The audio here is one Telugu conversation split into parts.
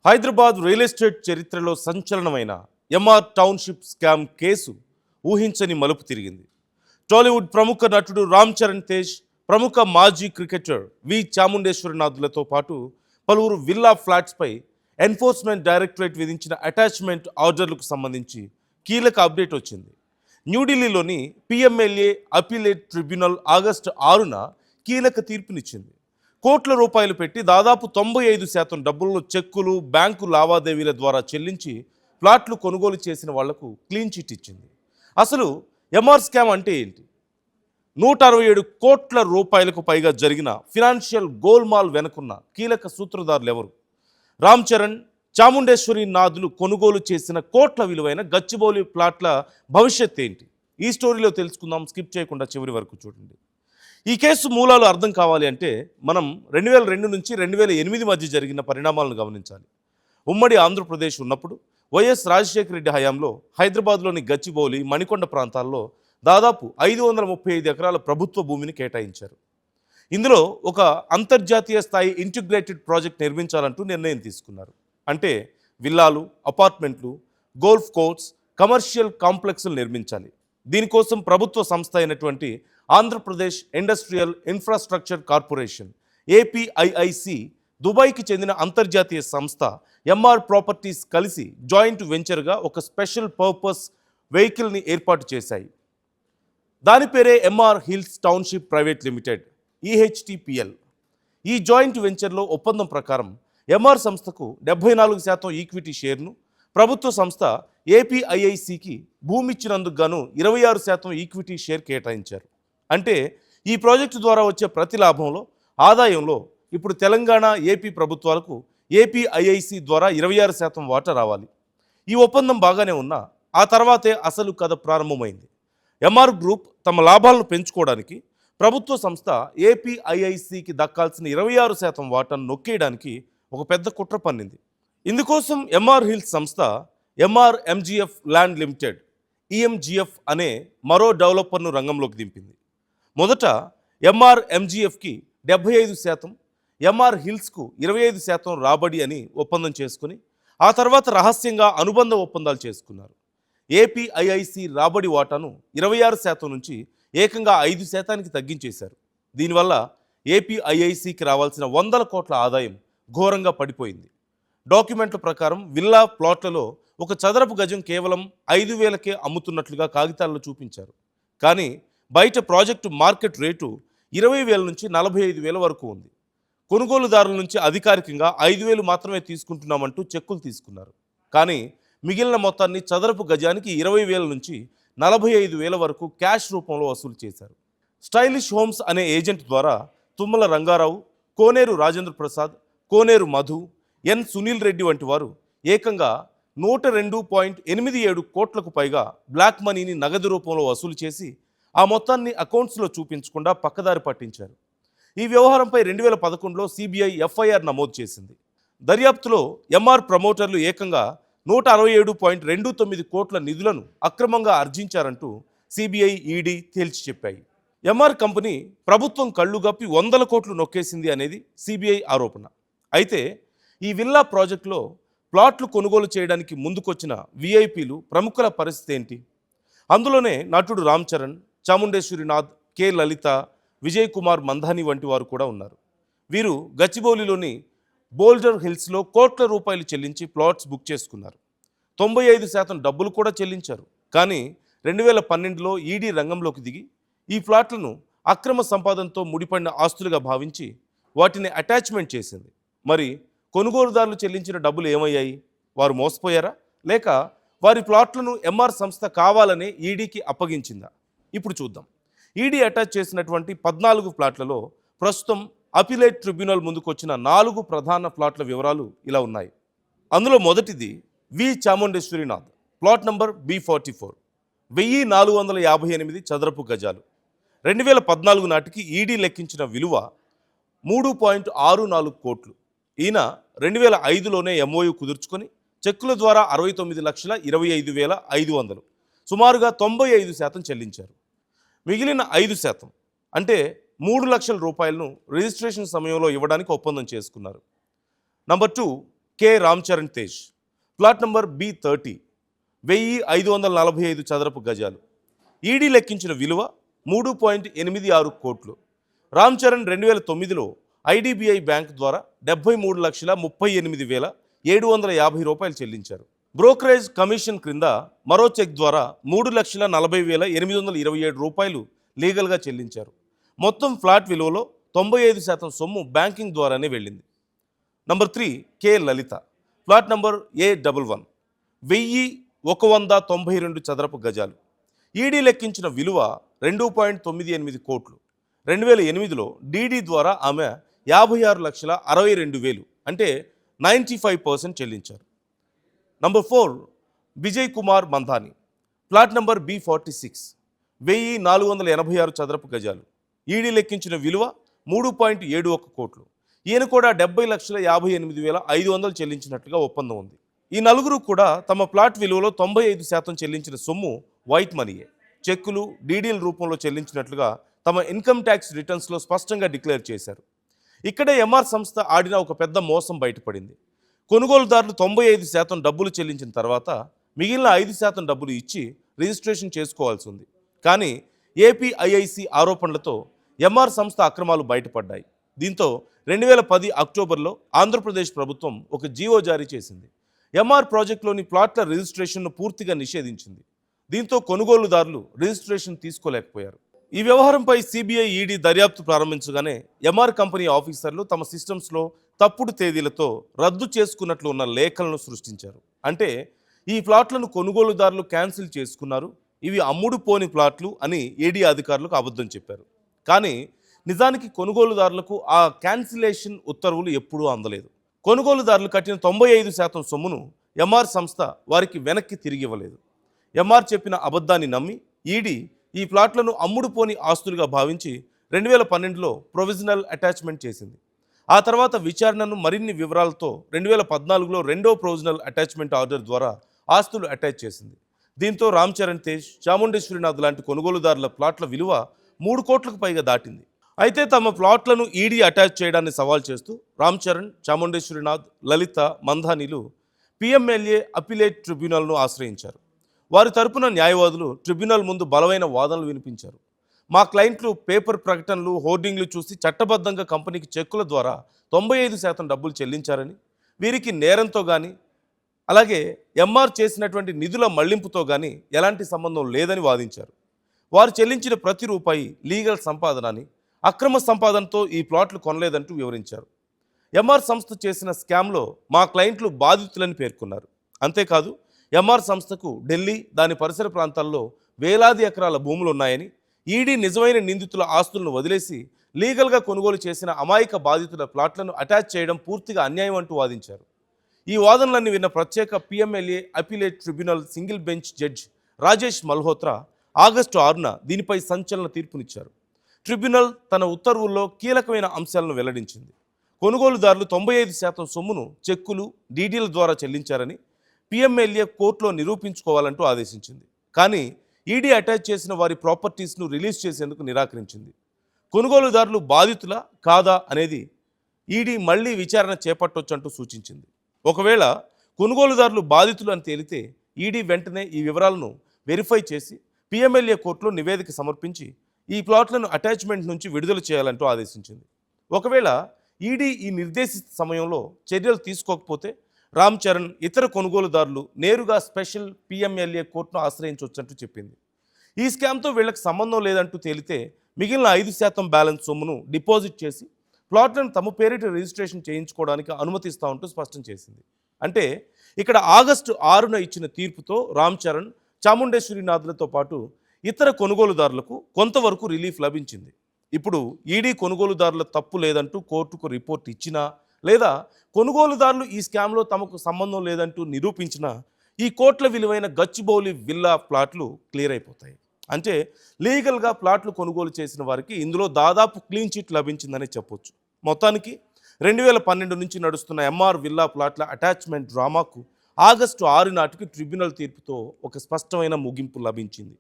హైదరాబాద్ రియల్ ఎస్టేట్ చరిత్రలో సంచలనమైన ఎంఆర్ టౌన్షిప్ స్కామ్ కేసు ఊహించని మలుపు తిరిగింది. టాలీవుడ్ ప్రముఖ నటుడు రామ్ చరణ్ తేజ్, ప్రముఖ మాజీ క్రికెటర్ చాముండేశ్వరినాథ్లతో పాటు పలువురు విల్లా ఫ్లాట్స్పై ఎన్ఫోర్స్మెంట్ డైరెక్టరేట్ విధించిన అటాచ్మెంట్ ఆర్డర్లకు సంబంధించి కీలక అప్డేట్ వచ్చింది. న్యూఢిల్లీలోని పిఎంఎల్ఏ అపీలేట్ ట్రిబ్యునల్ ఆగస్టు 6న కీలక తీర్పునిచ్చింది. కోట్ల రూపాయలు పెట్టి దాదాపు 95% డబ్బులను చెక్కులు, బ్యాంకు లావాదేవీల ద్వారా చెల్లించి ప్లాట్లు కొనుగోలు చేసిన వాళ్లకు క్లీన్ చిట్ ఇచ్చింది. అసలు ఎంఆర్ స్కామ్ అంటే ఏంటి? 167 కోట్ల రూపాయలకు పైగా జరిగిన ఫినాన్షియల్ గోల్మాల్ వెనుకున్న కీలక సూత్రధారులు ఎవరు? రామ్ చరణ్, చాముండేశ్వరినాథ్లు కొనుగోలు చేసిన కోట్ల విలువైన గచ్చిబౌలి ప్లాట్ల భవిష్యత్ ఏంటి? ఈ స్టోరీలో తెలుసుకుందాం. స్కిప్ చేయకుండా చివరి వరకు చూడండి. ఈ కేసు మూలాలు అర్థం కావాలి అంటే మనం 2002 నుంచి 2008 మధ్య జరిగిన పరిణామాలను గమనించాలి. ఉమ్మడి ఆంధ్రప్రదేశ్ ఉన్నప్పుడు వైఎస్ రాజశేఖర రెడ్డి హయాంలో హైదరాబాద్లోని గచ్చిబౌలి, మణికొండ ప్రాంతాల్లో దాదాపు 535 ఎకరాల ప్రభుత్వ భూమిని కేటాయించారు. ఇందులో ఒక అంతర్జాతీయ స్థాయి ఇంటిగ్రేటెడ్ ప్రాజెక్ట్ నిర్మించాలంటూ నిర్ణయం తీసుకున్నారు. అంటే విల్లాలు, అపార్ట్మెంట్లు, గోల్ఫ్ కోర్ట్స్, కమర్షియల్ కాంప్లెక్స్లు నిర్మించాలి. దీనికోసం ప్రభుత్వ సంస్థ అయినటువంటి Andhra Pradesh industrial infrastructure corporation APIIC, దుబాయ్కి చెందిన అంతర్జాతీయ సంస్థ ఎంఆర్ ప్రాపర్టీస్ కలిసి జాయింట్ వెంచర్గా ఒక స్పెషల్ పర్పస్ వెహికల్ని ఏర్పాటు చేశాయి. దాని పేరే Emaar hills township private limited, EHTPL. ఈ జాయింట్ వెంచర్లో ఒప్పందం ప్రకారం ఎంఆర్ సంస్థకు 74% ఈక్విటీ షేర్ను, ప్రభుత్వ సంస్థ ఏపీఐఐసికి భూమి ఇచ్చినందుకు గాను 26% ఈక్విటీ షేర్ కేటాయించారు. అంటే ఈ ప్రాజెక్టు ద్వారా వచ్చే ప్రతి లాభంలో, ఆదాయంలో ఇప్పుడు తెలంగాణ, ఏపీ ప్రభుత్వాలకు ఏపీఐఐసి ద్వారా 26% వాటా రావాలి. ఈ ఒప్పందం బాగానే ఉన్నా ఆ తర్వాతే అసలు కథ ప్రారంభమైంది. ఎంఆర్ గ్రూప్ తమ లాభాలను పెంచుకోవడానికి ప్రభుత్వ సంస్థ ఏపీఐఐసికి దక్కాల్సిన 26% వాటాను నొక్కేయడానికి ఒక పెద్ద కుట్ర పన్నింది. ఇందుకోసం ఎంఆర్ హిల్స్ సంస్థ ఎంఆర్ఎంజిఎఫ్ ల్యాండ్ లిమిటెడ్, ఈఎంజిఎఫ్ అనే మరో డెవలపర్ను రంగంలోకి దింపింది. మొదట ఎంఆర్ఎంజిఎఫ్కి 75%, ఎంఆర్ హిల్స్కు 25% రాబడి అని ఒప్పందం చేసుకుని ఆ తర్వాత రహస్యంగా అనుబంధ ఒప్పందాలు చేసుకున్నారు. ఏపీఐఐసి రాబడి వాటాను 26% నుంచి ఏకంగా 5%కి తగ్గించేశారు. దీనివల్ల ఏపీఐఐసికి రావాల్సిన 100 కోట్ల ఆదాయం ఘోరంగా పడిపోయింది. డాక్యుమెంట్ల ప్రకారం విల్లా ప్లాట్లలో ఒక చదరపు గజం కేవలం 5,000కే అమ్ముతున్నట్లుగా కాగితాల్లో చూపించారు. కానీ బయట ప్రాజెక్టు మార్కెట్ రేటు 20,000 నుంచి 45,000 వరకు ఉంది. కొనుగోలుదారుల నుంచి అధికారికంగా 5,000 మాత్రమే తీసుకుంటున్నామంటూ చెక్కులు తీసుకున్నారు. కానీ మిగిలిన మొత్తాన్ని చదరపు గజానికి 20,000 నుంచి 45,000 వరకు క్యాష్ రూపంలో వసూలు చేశారు. స్టైలిష్ హోమ్స్ అనే ఏజెంట్ ద్వారా తుమ్మల రంగారావు, కోనేరు రాజేంద్ర ప్రసాద్, కోనేరు మధు, ఎన్ సునీల్ రెడ్డి వంటి వారు ఏకంగా 102.87 కోట్లకు పైగా బ్లాక్ మనీని నగదు రూపంలో వసూలు చేసి ఆ మొత్తాన్ని అకౌంట్స్లో చూపించకుండా పక్కదారి పట్టించారు. ఈ వ్యవహారంపై 2011లో సిబిఐ ఎఫ్ఐఆర్ నమోదు చేసింది. దర్యాప్తులో ఎంఆర్ ప్రమోటర్లు ఏకంగా 167.29 కోట్ల నిధులను అక్రమంగా ఆర్జించారంటూ సిబిఐ, ఈడీ తేల్చి చెప్పాయి. ఎంఆర్ కంపెనీ ప్రభుత్వం కళ్ళుగప్పి 100 కోట్లు నొక్కేసింది అనేది సిబిఐ ఆరోపణ. అయితే ఈ విల్లా ప్రాజెక్టులో ప్లాట్లు కొనుగోలు చేయడానికి ముందుకొచ్చిన విఐపీలు, ప్రముఖుల పరిస్థితి ఏంటి? అందులోనే నటుడు రామ్ చరణ్, చాముండేశ్వరినాథ్, కె లలిత, విజయ్ కుమార్ మంధాని వంటి వారు కూడా ఉన్నారు. వీరు గచ్చిబౌలిలోని బోల్డర్ హిల్స్లో కోట్ల రూపాయలు చెల్లించి ప్లాట్స్ బుక్ చేసుకున్నారు. 95% డబ్బులు కూడా చెల్లించారు. కానీ 2012లో ఈడీ రంగంలోకి దిగి ఈ ప్లాట్లను అక్రమ సంపాదనతో ముడిపడిన ఆస్తులుగా భావించి వాటిని అటాచ్మెంట్ చేసింది. మరి కొనుగోలుదారులు చెల్లించిన డబ్బులు ఏమయ్యాయి? వారు మోసపోయారా, లేక వారి ప్లాట్లను ఎంఆర్ సంస్థ కావాలనే ఈడీకి అప్పగించిందా? ఇప్పుడు చూద్దాం. ఈడీ అటాచ్ చేసినటువంటి 14 ప్లాట్లలో ప్రస్తుతం అపీలేట్ ట్రిబ్యునల్ ముందుకు వచ్చిన 4 ప్రధాన ప్లాట్ల వివరాలు ఇలా ఉన్నాయి. అందులో మొదటిది చాముండేశ్వరినాథ్, ప్లాట్ నంబర్ B44, 1458 చదరపు గజాలు. 2014 నాటికి ఈడీ లెక్కించిన విలువ 3.64 కోట్లు. ఈయన 2005లోనే ఎంఓయూ కుదుర్చుకొని చెక్కుల ద్వారా 69,25,500, సుమారుగా 95% చెల్లించారు. మిగిలిన 5% అంటే 3 లక్షల రూపాయలను రిజిస్ట్రేషన్ సమయంలో ఇవ్వడానికి ఒప్పందం చేసుకున్నారు. Number 2 K Ram Charan Tej. Plot number B30 1545 చదరపు గజాలు. ఈడీ లెక్కించిన విలువ 3.86 కోట్లు. రామ్ చరణ్ 2009లో ఐడిబిఐ బ్యాంక్ ద్వారా 73,38,750 రూపాయలు చెల్లించారు. బ్రోకరేజ్ కమిషన్ క్రింద మరో చెక్ ద్వారా 3,40,827 రూపాయలు లీగల్గా చెల్లించారు. మొత్తం ఫ్లాట్ విలువలో 95% సొమ్ము బ్యాంకింగ్ ద్వారానే వెళ్ళింది. నంబర్ 3 కె లలిత. ప్లాట్ నంబర్ A11 1192 చదరపు గజాలు. ఈడీ లెక్కించిన విలువ 2.98 కోట్లు. 2008లో డీడీ ద్వారా ఆమె 56,62,000 అంటే 95% చెల్లించారు. Number 4 Vijay Kumar Mandhani. Plot number B46 1486 చదరపు గజాలు. ఈడీ లెక్కించిన విలువ 3.71 కోట్లు. ఈయన కూడా 70,58,500 చెల్లించినట్లుగా ఒప్పందం ఉంది. ఈ నలుగురు కూడా తమ ప్లాట్ విలువలో 95% చెల్లించిన సొమ్ము వైట్ మనీయే, చెక్కులు, డీడీల రూపంలో చెల్లించినట్లుగా తమ ఇన్కమ్ ట్యాక్స్ రిటర్న్స్లో స్పష్టంగా డిక్లేర్ చేశారు. ఇక్కడే ఎంఆర్ సంస్థ ఆడిన ఒక పెద్ద మోసం బయటపడింది. కొనుగోలుదారులు 95% డబ్బులు చెల్లించిన తర్వాత మిగిలిన 5% డబ్బులు ఇచ్చి రిజిస్ట్రేషన్ చేసుకోవాల్సి ఉంది. కానీ ఏపీఐఐసి ఆరోపణలతో ఎంఆర్ సంస్థ అక్రమాలు బయటపడ్డాయి. దీంతో 2010 అక్టోబర్లో ఆంధ్రప్రదేశ్ ప్రభుత్వం ఒక జీవో జారీ చేసింది. ఎంఆర్ ప్రాజెక్టులోని ప్లాట్ల రిజిస్ట్రేషన్ను పూర్తిగా నిషేధించింది. దీంతో కొనుగోలుదారులు రిజిస్ట్రేషన్ తీసుకోలేకపోయారు. ఈ వ్యవహారంపై సిబిఐ, ఈడీ దర్యాప్తు ప్రారంభించగానే ఎంఆర్ కంపెనీ ఆఫీసర్లు తమ సిస్టమ్స్లో తప్పుడు తేదీలతో రద్దు చేసుకున్నట్లు ఉన్న లేఖలను సృష్టించారు. అంటే ఈ ప్లాట్లను కొనుగోలుదారులు క్యాన్సిల్ చేసుకున్నారు, ఇవి అమ్ముడు పోని ప్లాట్లు అని ఈడీ అధికారులకు అబద్ధం చెప్పారు. కానీ నిజానికి కొనుగోలుదారులకు ఆ క్యాన్సిలేషన్ ఉత్తర్వులు ఎప్పుడూ అందలేదు. కొనుగోలుదారులు కట్టిన 95% సొమ్మును ఎంఆర్ సంస్థ వారికి వెనక్కి తిరిగి ఇవ్వలేదు. ఎంఆర్ చెప్పిన అబద్ధాన్ని నమ్మి ఈడీ ఈ ప్లాట్లను అమ్ముడుపోని ఆస్తులుగా భావించి 2012లో ప్రొవిజనల్ అటాచ్మెంట్ చేసింది. ఆ తర్వాత విచారణను మరిన్ని వివరాలతో 2014లో రెండో ప్రొవిజనల్ అటాచ్మెంట్ ఆర్డర్ ద్వారా ఆస్తులు అటాచ్ చేసింది. దీంతో రామ్ చరణ్ తేజ్, చాముండేశ్వరినాథ్ లాంటి కొనుగోలుదారుల ప్లాట్ల విలువ 3 కోట్లకు పైగా దాటింది. అయితే తమ ప్లాట్లను ఈడీ అటాచ్ చేయడాన్ని సవాల్ చేస్తూ రామ్ చరణ్, చాముండేశ్వరినాథ్, లలిత, మంధానీలు పిఎంఎల్ఏ అపిలేట్ ట్రిబ్యునల్ను ఆశ్రయించారు. వారి తరపున న్యాయవాదులు ట్రిబ్యునల్ ముందు బలమైన వాదనలు వినిపించారు. మా క్లయింట్లు పేపర్ ప్రకటనలు, హోర్డింగ్లు చూసి చట్టబద్ధంగా కంపెనీకి చెక్కుల ద్వారా 95% డబ్బులు చెల్లించారని, వీరికి నేరంతో కానీ అలాగే ఎంఆర్ చేసినటువంటి నిధుల మళ్లింపుతో కానీ ఎలాంటి సంబంధం లేదని వాదించారు. వారు చెల్లించిన ప్రతి రూపాయి లీగల్ సంపాదనని, అక్రమ సంపాదనతో ఈ ప్లాట్లు కొనలేదంటూ వివరించారు. ఎంఆర్ సంస్థ చేసిన స్కామ్లో మా క్లయింట్లు బాధితులని పేర్కొన్నారు. అంతేకాదు ఎంఆర్ సంస్థకు ఢిల్లీ, దాని పరిసర ప్రాంతాల్లో వేలాది ఎకరాల భూములు ఉన్నాయని, ఈడీ నిజమైన నిందితుల ఆస్తులను వదిలేసి లీగల్గా కొనుగోలు చేసిన అమాయక బాధితుల ప్లాట్లను అటాచ్ చేయడం పూర్తిగా అన్యాయం అంటూ వాదించారు. ఈ వాదనలన్నీ విన్న ప్రత్యేక PMLA appellate tribunal single bench judge Rajesh Malhotra August 6న దీనిపై సంచలన తీర్పునిచ్చారు. ట్రిబ్యునల్ తన ఉత్తర్వుల్లో కీలకమైన అంశాలను వెల్లడించింది. కొనుగోలుదారులు 95% సొమ్మును చెక్కులు, డీడీల ద్వారా చెల్లించారని పిఎంఎల్ఏ కోర్టులో నిరూపించుకోవాలంటూ ఆదేశించింది. కానీ ఈడీ అటాచ్ చేసిన వారి ప్రాపర్టీస్ను రిలీజ్ చేసేందుకు నిరాకరించింది. కొనుగోలుదారులు బాధితులా కాదా అనేది ఈడీ మళ్లీ విచారణ చేపట్టొచ్చంటూ సూచించింది. ఒకవేళ కొనుగోలుదారులు బాధితులు అని తేలితే ఈడీ వెంటనే ఈ వివరాలను వెరిఫై చేసి పిఎంఎల్ఏ కోర్టులో నివేదిక సమర్పించి ఈ ప్లాట్లను అటాచ్మెంట్ నుంచి విడుదల చేయాలంటూ ఆదేశించింది. ఒకవేళ ఈడీ ఈ నిర్దేశిత సమయంలో చర్యలు తీసుకోకపోతే రామ్ చరణ్, ఇతర కొనుగోలుదారులు నేరుగా స్పెషల్ పిఎంఎల్ఏ కోర్టును ఆశ్రయించవచ్చంటూ చెప్పింది. ఈ స్కామ్తో వీళ్లకు సంబంధం లేదంటూ తేలితే మిగిలిన 5% బ్యాలెన్స్ సొమ్మును డిపాజిట్ చేసి ప్లాట్లను తమ పేరిట రిజిస్ట్రేషన్ చేయించుకోవడానికి అనుమతిస్తా ఉంటూ స్పష్టం చేసింది. అంటే ఇక్కడ ఆగస్టు 6న ఇచ్చిన తీర్పుతో రామ్ చరణ్, చాముండేశ్వరినాథ్లతో పాటు ఇతర కొనుగోలుదారులకు కొంతవరకు రిలీఫ్ లభించింది. ఇప్పుడు ఈడీ కొనుగోలుదారుల తప్పు లేదంటూ కోర్టుకు రిపోర్ట్ ఇచ్చినా, లేదా కొనుగోలుదారులు ఈ స్కామ్లో తమకు సంబంధం లేదంటూ నిరూపించినా ఈ కోట్ల విలువైన గచ్చిబౌలి విల్లా ప్లాట్లు క్లియర్ అయిపోతాయి. అంటే లీగల్గా ప్లాట్లు కొనుగోలు చేసిన వారికి ఇందులో దాదాపు క్లీన్ చిట్ లభించిందని చెప్పొచ్చు. మొత్తానికి 2012 నుంచి నడుస్తున్న ఎంఆర్ విల్లా ప్లాట్ల అటాచ్మెంట్ డ్రామాకు ఆగస్టు 6 నాటికి ట్రిబ్యునల్ తీర్పుతో ఒక స్పష్టమైన ముగింపు లభించింది.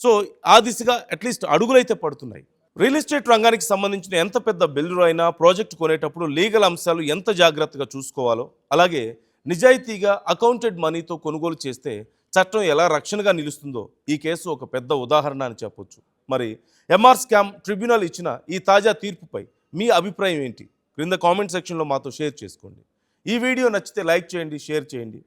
సో ఆ దిశగా అట్లీస్ట్ అడుగులైతే పడుతున్నాయి. రియల్ ఎస్టేట్ రంగానికి సంబంధించిన ఎంత పెద్ద బిల్డర్ అయినా ప్రాజెక్ట్ కొనేటప్పుడు లీగల్ అంశాలు ఎంత జాగ్రత్తగా చూసుకోవాలో, అలాగే నిజాయితీగా అకౌంటెడ్ మనీతో కొనుగోలు చేస్తే చట్టం ఎలా రక్షణగా నిలుస్తుందో ఈ కేసు ఒక పెద్ద ఉదాహరణ అని చెప్పొచ్చు. మరి ఎంఆర్ స్కామ్ ట్రిబ్యునల్ ఇచ్చిన ఈ తాజా తీర్పుపై మీ అభిప్రాయం ఏంటి? క్రింద కామెంట్ సెక్షన్లో మాతో షేర్ చేసుకోండి. ఈ వీడియో నచ్చితే లైక్ చేయండి, షేర్ చేయండి.